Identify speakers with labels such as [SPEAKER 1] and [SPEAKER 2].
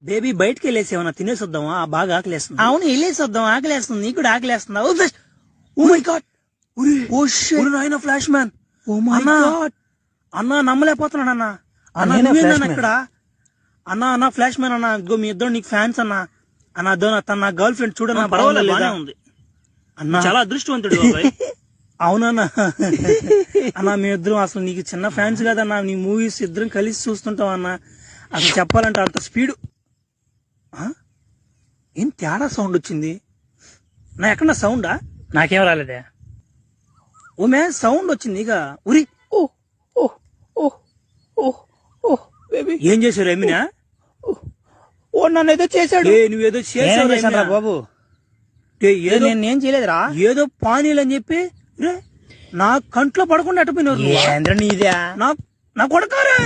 [SPEAKER 1] Baby బయటకి వెళ్ళేసి ఏమన్నా తినేసి వద్దామా? బాగా ఆకలేస్తుంది. అవును, వెళ్ళేసి వద్దాం. ఆకలేస్తుంది, నీకు కూడా ఆకలేస్తుందా? ఓ మై గాడ్, నాయన flash man. Oh my God అన్నా, నమ్మలేకపోతున్నాను అన్నా. అన్నా నువ్వేందన్నా ఇక్కడ? అన్నా ఫ్లాష్ మ్యాన్ అన్నా, మీ ఇద్దరు నీకు ఫ్యాన్స్ అన్నా. అన్నా తన నా గర్ల్ ఫ్రెండ్ చూడన్నా. పర్వాలేదు, ఉంది అన్నా. చాలా అదృష్టవంతుడు. అవునన్నా. అన్నా మీ ఇద్దరం అసలు నీకు చిన్న ఫ్యాన్స్ కదన్నా. నీ మూవీస్ ఇద్దరం కలిసి చూస్తుంటాం అన్నా. అసలు చెప్పాలంటే అంత స్పీడ్. ఏం తేడా సౌండ్ వచ్చింది నా? ఎక్కడ సౌండా? నాకేం రాలేదే. ఓ మే సౌండ్ వచ్చింది ఇక. ఉరి బేబీ ఏం చేశారు ఎమినా? ఓ నన్ను ఏదో చేశాడు. నువ్వేదో చేశావు బాబు. ఏదో నేనేం చేయలేదురా. ఏదో పానీలు అని చెప్పి నా కంట్లో పడకుండా అట్టుపోయినారు. నీదే నా కొడకారే.